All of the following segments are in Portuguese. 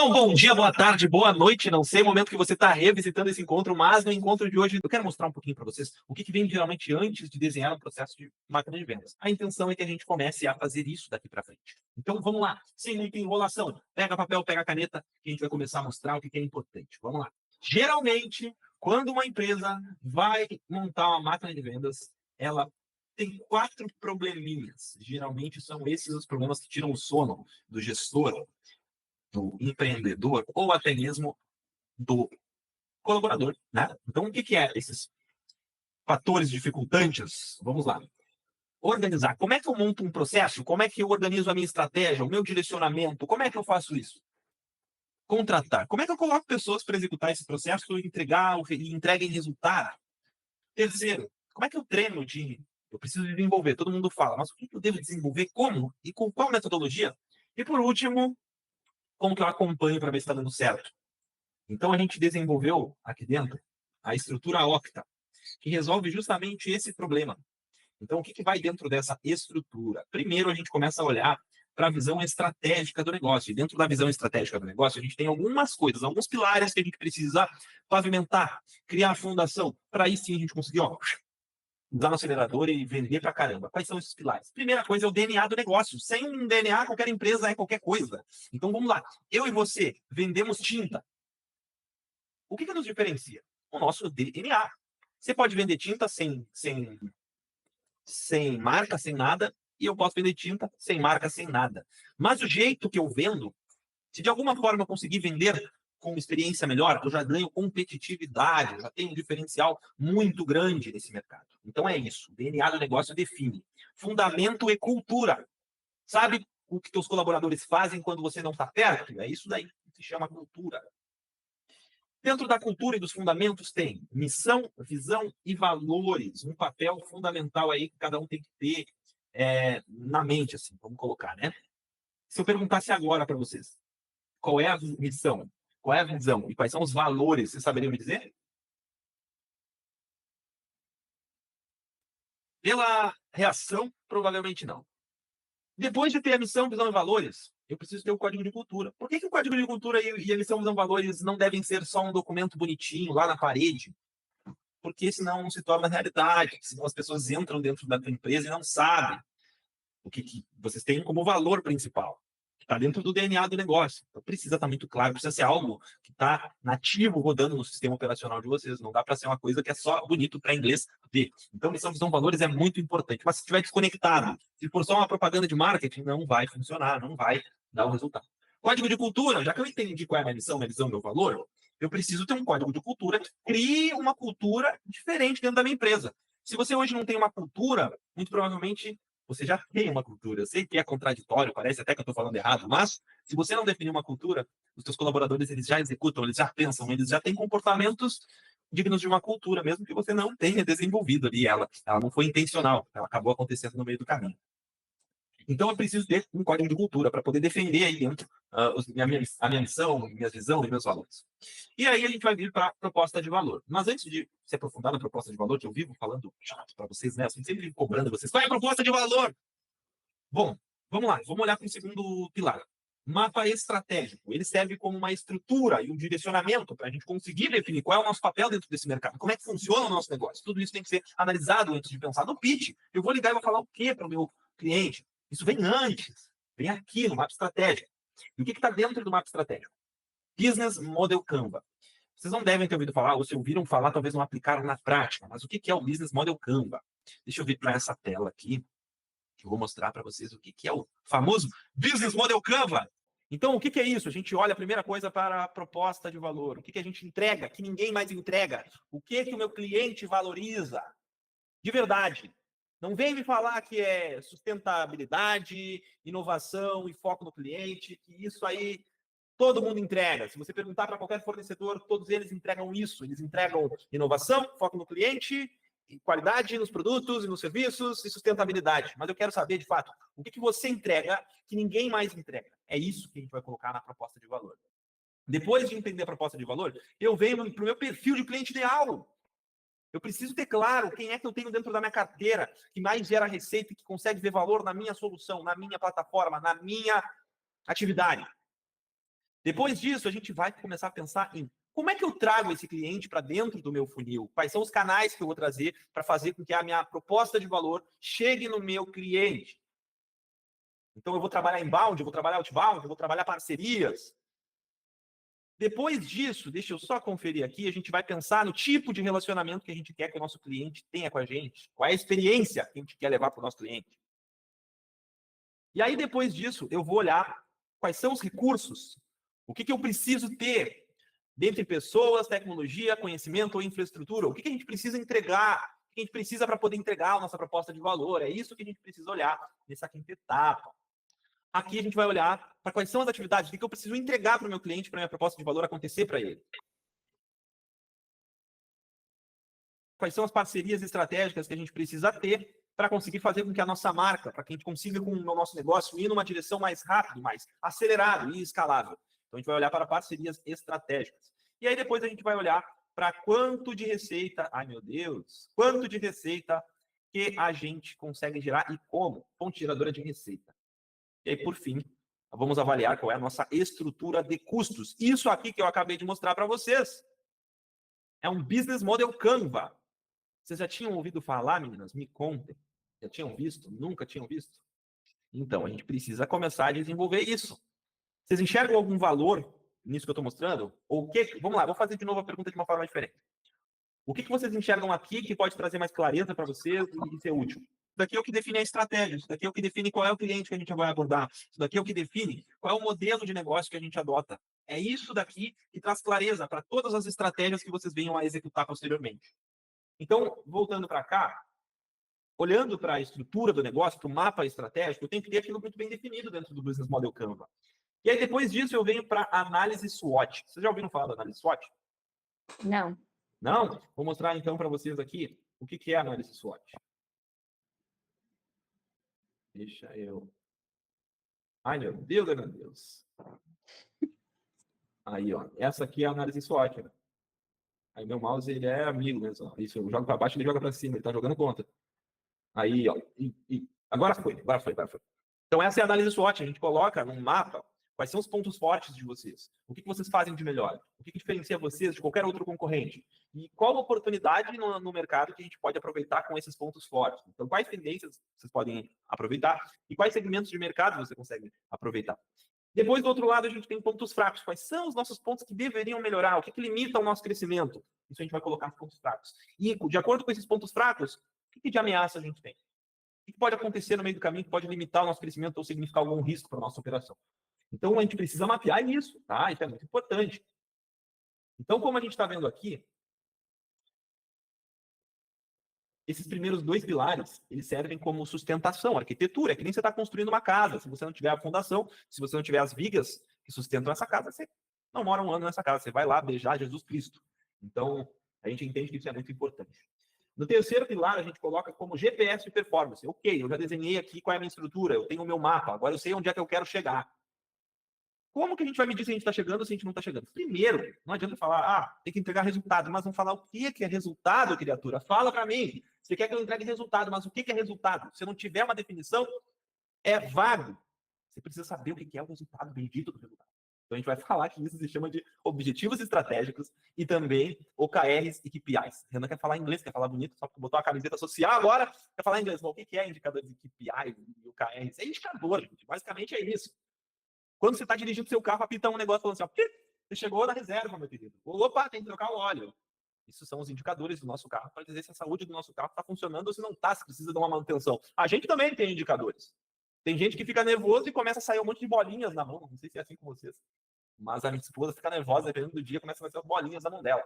Então, bom dia, boa tarde, boa noite. Não sei o momento que você está revisitando esse encontro, mas no encontro de hoje eu quero mostrar um pouquinho para vocês o que vem geralmente antes de desenhar um processo de máquina de vendas. A intenção é que a gente comece a fazer isso daqui para frente. Então, vamos lá, sem muita enrolação. Pega papel, pega caneta, que a gente vai começar a mostrar o que é importante. Vamos lá. Geralmente, quando uma empresa vai montar uma máquina de vendas, ela tem 4 probleminhas. Geralmente são esses os problemas que tiram o sono do gestor, do empreendedor ou até mesmo do colaborador, né? Então, o que é esses fatores dificultantes? Vamos lá. Organizar. Como é que eu monto um processo? Como é que eu organizo a minha estratégia, o meu direcionamento? Como é que eu faço isso? Contratar. Como é que eu coloco pessoas para executar esse processo e entreguem resultado? Terceiro, como é que eu treino de... Eu preciso desenvolver, todo mundo fala, mas o que eu devo desenvolver? Como? E com qual metodologia? E por último, como que eu acompanho para ver se está dando certo? Então, a gente desenvolveu aqui dentro a estrutura Octa, que resolve justamente esse problema. Então, o que vai dentro dessa estrutura? Primeiro, a gente começa a olhar para a visão estratégica do negócio. E dentro da visão estratégica do negócio, a gente tem algumas coisas, alguns pilares que a gente precisa pavimentar, criar a fundação, para aí sim a gente conseguir usar no acelerador e vender para caramba. Quais são esses pilares? Primeira coisa é o DNA do negócio. Sem um DNA, qualquer empresa é qualquer coisa. Então, vamos lá. Eu e você vendemos tinta. O que nos diferencia? O nosso DNA. Você pode vender tinta sem marca, sem nada, e eu posso vender tinta sem marca, sem nada. Mas o jeito que eu vendo, se de alguma forma eu conseguir vender com experiência melhor, eu já ganho competitividade, eu já tenho um diferencial muito grande nesse mercado. Então é isso. O DNA do negócio define fundamento e cultura. Sabe o que os colaboradores fazem quando você não está perto? É isso daí que se chama cultura. Dentro da cultura e dos fundamentos tem missão, visão e valores. Um papel fundamental aí que cada um tem que ter na mente, assim, vamos colocar, né? Se eu perguntasse agora para vocês, qual é a missão, qual é a visão e quais são os valores, vocês saberiam me dizer? Pela reação, provavelmente não. Depois de ter a missão, visão e valores, eu preciso ter o código de cultura. Por que o código de cultura e a missão, visão e valores não devem ser só um documento bonitinho lá na parede? Porque senão não se torna realidade, senão as pessoas entram dentro da tua empresa e não sabem o que vocês têm como valor principal, que está dentro do DNA do negócio. Então precisa estar muito claro, precisa ser algo que está nativo rodando no sistema operacional de vocês, não dá para ser uma coisa que é só bonito para inglês ver. Então missão, visão, valores é muito importante, mas se estiver desconectado, se for só uma propaganda de marketing, não vai funcionar, não vai dar o resultado. Código de cultura, já que eu entendi qual é a minha missão, minha visão, meu valor, eu preciso ter um código de cultura que crie uma cultura diferente dentro da minha empresa. Se você hoje não tem uma cultura, muito provavelmente você já tem uma cultura. Eu sei que é contraditório, parece até que eu estou falando errado, mas se você não definir uma cultura, os seus colaboradores eles já executam, eles já pensam, eles já têm comportamentos dignos de uma cultura, mesmo que você não tenha desenvolvido ali ela. Ela não foi intencional, ela acabou acontecendo no meio do caminho. Então, eu preciso ter um código de cultura para poder defender aí dentro a minha missão, minha visão e meus valores. E aí a gente vai vir para a proposta de valor. Mas antes de se aprofundar na proposta de valor, que eu vivo falando chato para vocês, né? Eu sempre vivo cobrando vocês. Qual é a proposta de valor? Bom, vamos lá. Vamos olhar para o segundo pilar. Mapa estratégico. Ele serve como uma estrutura e um direcionamento para a gente conseguir definir qual é o nosso papel dentro desse mercado, como é que funciona o nosso negócio. Tudo isso tem que ser analisado antes de pensar no pitch. Eu vou ligar e vou falar o quê para o meu cliente? Isso vem antes, vem aqui no mapa estratégico. E o que está dentro do mapa estratégico? Business Model Canva. Vocês não devem ter ouvido falar, ou se ouviram falar, talvez não aplicaram na prática. Mas o que é o Business Model Canva? Deixa eu vir para essa tela aqui, que eu vou mostrar para vocês o que é o famoso Business Model Canva. Então, o que é isso? A gente olha a primeira coisa para a proposta de valor. O que a gente entrega, que ninguém mais entrega. O que o meu cliente valoriza. De verdade. Não vem me falar que é sustentabilidade, inovação e foco no cliente, que isso aí todo mundo entrega. Se você perguntar para qualquer fornecedor, todos eles entregam isso. Eles entregam inovação, foco no cliente, qualidade nos produtos e nos serviços e sustentabilidade. Mas eu quero saber, de fato, o que você entrega que ninguém mais entrega. É isso que a gente vai colocar na proposta de valor. Depois de entender a proposta de valor, eu venho para o meu perfil de cliente ideal. Eu preciso ter claro quem é que eu tenho dentro da minha carteira que mais gera receita e que consegue ver valor na minha solução, na minha plataforma, na minha atividade. Depois disso, a gente vai começar a pensar em como é que eu trago esse cliente para dentro do meu funil? Quais são os canais que eu vou trazer para fazer com que a minha proposta de valor chegue no meu cliente? Então, eu vou trabalhar inbound, eu vou trabalhar outbound, eu vou trabalhar parcerias. Depois disso, deixa eu só conferir aqui, a gente vai pensar no tipo de relacionamento que a gente quer que o nosso cliente tenha com a gente. Qual é a experiência que a gente quer levar para o nosso cliente. E aí, depois disso, eu vou olhar quais são os recursos, o que eu preciso ter dentre pessoas, tecnologia, conhecimento ou infraestrutura, o que a gente precisa entregar, o que a gente precisa para poder entregar a nossa proposta de valor. É isso que a gente precisa olhar nessa quinta etapa. Aqui a gente vai olhar para quais são as atividades, o que eu preciso entregar para o meu cliente, para a minha proposta de valor acontecer para ele. Quais são as parcerias estratégicas que a gente precisa ter para conseguir fazer com que a nossa marca, para que a gente consiga com o nosso negócio ir numa direção mais rápida, mais acelerado e escalável. Então a gente vai olhar para parcerias estratégicas. E aí depois a gente vai olhar para quanto de receita, ai meu Deus, quanto de receita que a gente consegue gerar e como, fonte geradora de receita. E aí, por fim, vamos avaliar qual é a nossa estrutura de custos. Isso aqui que eu acabei de mostrar para vocês é um Business Model Canva. Vocês já tinham ouvido falar, meninas? Me contem. Já tinham visto? Nunca tinham visto? Então, a gente precisa começar a desenvolver isso. Vocês enxergam algum valor nisso que eu estou mostrando? Ou o que? Vamos lá, vou fazer de novo a pergunta de uma forma diferente. O que vocês enxergam aqui que pode trazer mais clareza para vocês e ser útil? Isso daqui é o que define a estratégia, isso daqui é o que define qual é o cliente que a gente vai abordar, isso daqui é o que define qual é o modelo de negócio que a gente adota. É isso daqui que traz clareza para todas as estratégias que vocês venham a executar posteriormente. Então, voltando para cá, olhando para a estrutura do negócio, para o mapa estratégico, eu tenho que ter aquilo muito bem definido dentro do Business Model Canva. E aí, depois disso, eu venho para análise SWOT. Vocês já ouviram falar da análise SWOT? Não. Não? Vou mostrar, então, para vocês aqui o que é a análise SWOT. Deixa eu... Ai, meu Deus. Aí, ó. Essa aqui é a análise SWOT. Né? Aí, meu mouse, ele é amigo mesmo. Ó. Isso, eu jogo para baixo, ele joga para cima. Ele está jogando contra. Aí, ó. Agora foi. Então, essa é a análise SWOT. A gente coloca num mapa quais são os pontos fortes de vocês. O que vocês fazem de melhor? O que diferencia vocês de qualquer outro concorrente? E qual a oportunidade no mercado que a gente pode aproveitar com esses pontos fortes? Então, quais tendências vocês podem aproveitar? E quais segmentos de mercado você consegue aproveitar? Depois, do outro lado, a gente tem pontos fracos. Quais são os nossos pontos que deveriam melhorar? O que limita o nosso crescimento? Isso a gente vai colocar nos pontos fracos. E, de acordo com esses pontos fracos, o que de ameaça a gente tem? O que pode acontecer no meio do caminho que pode limitar o nosso crescimento ou significar algum risco para a nossa operação? Então, a gente precisa mapear isso, tá? Isso é muito importante. Então, como a gente está vendo aqui, esses primeiros dois pilares, eles servem como sustentação, arquitetura. É que nem você está construindo uma casa. Se você não tiver a fundação, se você não tiver as vigas que sustentam essa casa, você não mora um ano nessa casa. Você vai lá beijar Jesus Cristo. Então, a gente entende que isso é muito importante. No terceiro pilar, a gente coloca como GPS de performance. Ok, eu já desenhei aqui qual é a minha estrutura, eu tenho o meu mapa, agora eu sei onde é que eu quero chegar. Como que a gente vai medir se a gente está chegando ou se a gente não está chegando? Primeiro, não adianta falar, tem que entregar resultado, mas vamos falar o que é resultado, criatura. Fala para mim. Você quer que eu entregue resultado, mas o que é resultado? Se não tiver uma definição, é vago. Você precisa saber o que é o resultado, bendito do resultado. Então a gente vai falar que isso se chama de objetivos estratégicos e também OKRs e KPIs. Renan quer falar inglês, quer falar bonito, só porque botou a camiseta social agora, quer falar inglês. Mas o que é indicadores de KPIs e OKRs? É indicador, gente. Basicamente é isso. Quando você está dirigindo seu carro, apita um negócio falando assim, ó, você chegou na reserva, meu querido. Opa, tem que trocar o óleo. Isso são os indicadores do nosso carro para dizer se a saúde do nosso carro está funcionando ou se não está, se precisa de uma manutenção. A gente também tem indicadores. Tem gente que fica nervoso e começa a sair um monte de bolinhas na mão. Não sei se é assim com vocês. Mas a minha esposa fica nervosa, dependendo do dia, começa a sair bolinhas na mão dela.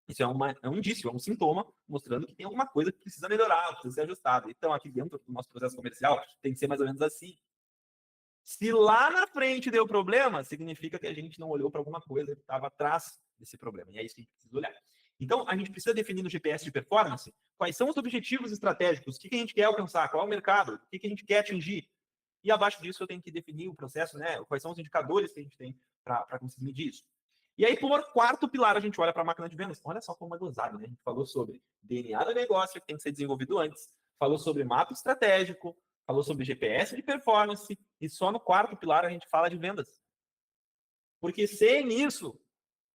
Isso é um indício, é um sintoma mostrando que tem alguma coisa que precisa melhorar, precisa ser ajustada. Então, aqui dentro do nosso processo comercial, tem que ser mais ou menos assim. Se lá na frente deu problema, significa que a gente não olhou para alguma coisa que estava atrás desse problema. E é isso que a gente precisa olhar. Então, a gente precisa definir no GPS de performance quais são os objetivos estratégicos, o que a gente quer alcançar, qual é o mercado, o que a gente quer atingir. E abaixo disso eu tenho que definir o processo, né? Quais são os indicadores que a gente tem para conseguir medir isso. E aí, por quarto pilar, a gente olha para a máquina de vendas. Olha só como é gozado, né? A gente falou sobre DNA do negócio, que tem que ser desenvolvido antes. Falou sobre mapa estratégico, falou sobre GPS de performance, e só no quarto pilar a gente fala de vendas. Porque sem isso,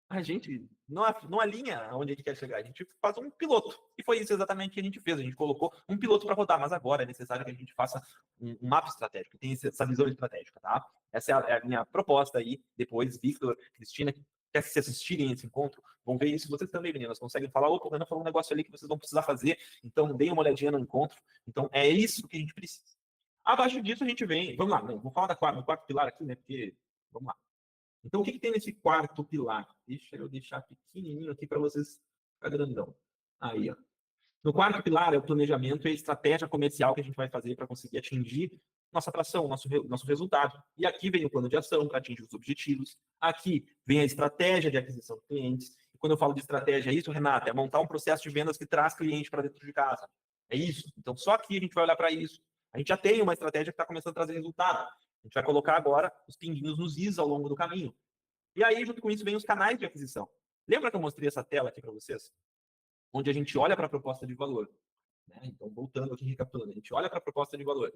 a gente não alinha onde a gente quer chegar. A gente faz um piloto. E foi isso exatamente que a gente fez. A gente colocou um piloto para rodar, mas agora é necessário que a gente faça um mapa estratégico, tem essa visão estratégica, tá? Essa é a minha proposta aí. Depois, Victor, Cristina, que quer se assistirem esse encontro, vão ver isso. Vocês também, meninas, conseguem falar, ô, o Renan falou um negócio ali que vocês vão precisar fazer, então deem uma olhadinha no encontro. Então, é isso que a gente precisa. Abaixo disso, a gente vem. Vamos lá, não, vou falar do quarto pilar aqui, né? Porque. Vamos lá. Então, o que tem nesse quarto pilar? Deixa eu deixar pequenininho aqui para vocês ficar grandão. Aí, ó. No quarto pilar é o planejamento e a estratégia comercial que a gente vai fazer para conseguir atingir nossa atração, nosso resultado. E aqui vem o plano de ação para atingir os objetivos. Aqui vem a estratégia de aquisição de clientes. E quando eu falo de estratégia, é isso, Renata? É montar um processo de vendas que traz cliente para dentro de casa. É isso. Então, só aqui a gente vai olhar para isso. A gente já tem uma estratégia que está começando a trazer resultado. A gente vai colocar agora os pinguinhos nos is ao longo do caminho. E aí, junto com isso, vem os canais de aquisição. Lembra que eu mostrei essa tela aqui para vocês? Onde a gente olha para a proposta de valor. Né? Então, voltando aqui, recapitulando, a gente olha para a proposta de valor.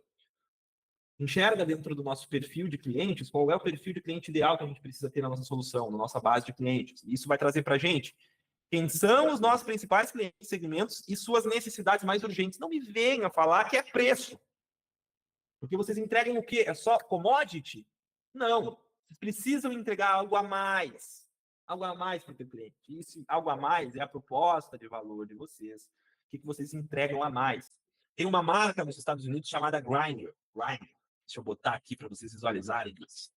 Enxerga dentro do nosso perfil de clientes qual é o perfil de cliente ideal que a gente precisa ter na nossa solução, na nossa base de clientes. Isso vai trazer para a gente quem são os nossos principais clientes, segmentos e suas necessidades mais urgentes. Não me venha falar que é preço. Porque vocês entregam o quê? É só commodity? Não. Vocês precisam entregar algo a mais. Algo a mais para o teu cliente. Isso, algo a mais é a proposta de valor de vocês. O que vocês entregam a mais? Tem uma marca nos Estados Unidos chamada Grindr. Grindr. Deixa eu botar aqui para vocês visualizarem isso.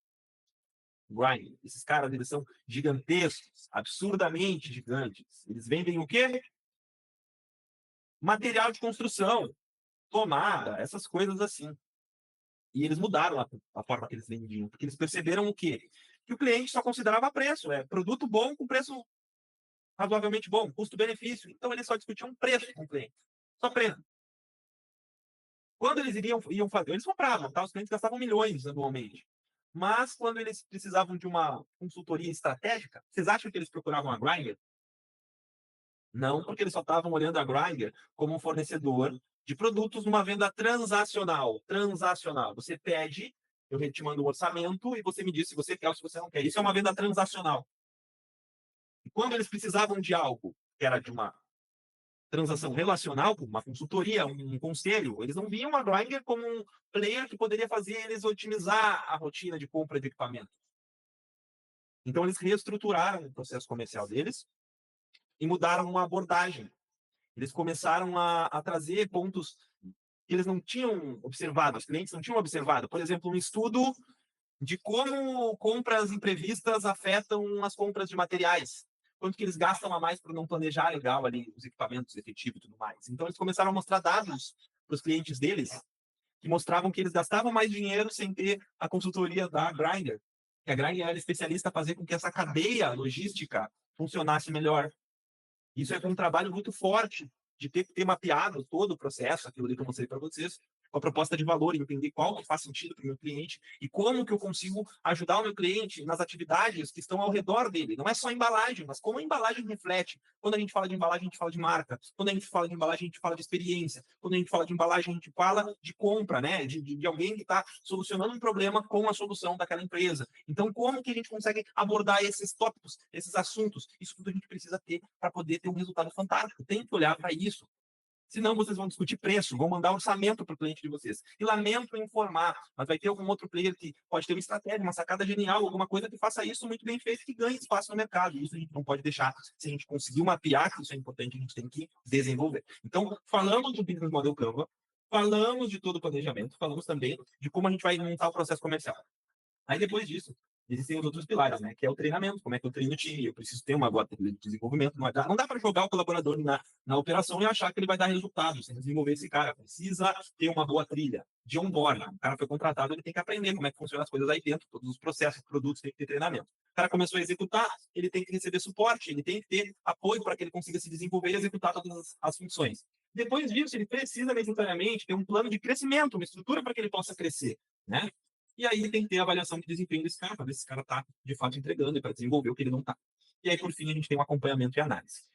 Grindr. Esses caras, eles são gigantescos, absurdamente gigantes. Eles vendem o quê? Material de construção, tomada, essas coisas assim. E eles mudaram a forma que eles vendiam, porque eles perceberam o quê? Que o cliente só considerava preço, é produto bom com preço razoavelmente bom, custo-benefício. Então eles só discutiam preço com o cliente. Só preço. Quando eles iam fazer, eles compravam, tá? Os clientes gastavam milhões anualmente. Mas quando eles precisavam de uma consultoria estratégica, vocês acham que eles procuravam a Grindr? Não, porque eles só estavam olhando a Grindr como um fornecedor de produtos numa venda transacional. Transacional. Você pede, eu te mando um orçamento e você me diz se você quer ou se você não quer. Isso é uma venda transacional. E quando eles precisavam de algo que era de uma transação relacional, uma consultoria, um conselho, eles não viam a Grindr como um player que poderia fazer eles otimizar a rotina de compra de equipamento. Então, eles reestruturaram o processo comercial deles e mudaram uma abordagem. Eles começaram a trazer pontos que eles não tinham observado, os clientes não tinham observado. Por exemplo, um estudo de como compras imprevistas afetam as compras de materiais. Quanto que eles gastam a mais para não planejar legal ali os equipamentos efetivos e tudo mais. Então, eles começaram a mostrar dados para os clientes deles que mostravam que eles gastavam mais dinheiro sem ter a consultoria da Grindr. Que a Grindr era especialista a fazer com que essa cadeia logística funcionasse melhor. Isso é um trabalho muito forte de ter mapeado todo o processo, aquilo ali que eu mostrei para vocês, com a proposta de valor, entender qual que faz sentido para o meu cliente e como que eu consigo ajudar o meu cliente nas atividades que estão ao redor dele. Não é só a embalagem, mas como a embalagem reflete. Quando a gente fala de embalagem, a gente fala de marca. Quando a gente fala de embalagem, a gente fala de experiência. Quando a gente fala de embalagem, a gente fala de compra, né? De alguém que está solucionando um problema com a solução daquela empresa. Então, como que a gente consegue abordar esses tópicos, esses assuntos? Isso tudo a gente precisa ter para poder ter um resultado fantástico. Tem que olhar para isso. Senão vocês vão discutir preço, vão mandar orçamento para o cliente de vocês. E lamento informar, mas vai ter algum outro player que pode ter uma estratégia, uma sacada genial, alguma coisa que faça isso muito bem feito, que ganhe espaço no mercado. Isso a gente não pode deixar. Se a gente conseguir mapear que isso é importante, a gente tem que desenvolver. Então, falamos do Business Model Canva, falamos de todo o planejamento, falamos também de como a gente vai montar o processo comercial. Aí, depois disso, existem os outros pilares, né? Que é o treinamento, como é que eu treino o time, eu preciso ter uma boa trilha de desenvolvimento. Não dá para jogar o colaborador na operação e achar que ele vai dar resultado sem desenvolver esse cara. Precisa ter uma boa trilha de onboarding. O cara foi contratado, ele tem que aprender como é que funcionam as coisas aí dentro, todos os processos, produtos, tem que ter treinamento. O cara começou a executar, ele tem que receber suporte, ele tem que ter apoio para que ele consiga se desenvolver e executar todas as funções. Depois disso, ele precisa necessariamente ter um plano de crescimento, uma estrutura para que ele possa crescer, né? E aí tem que ter a avaliação de desempenho desse cara, para ver se esse cara está, de fato, entregando e para desenvolver o que ele não está. E aí, por fim, a gente tem um acompanhamento e análise.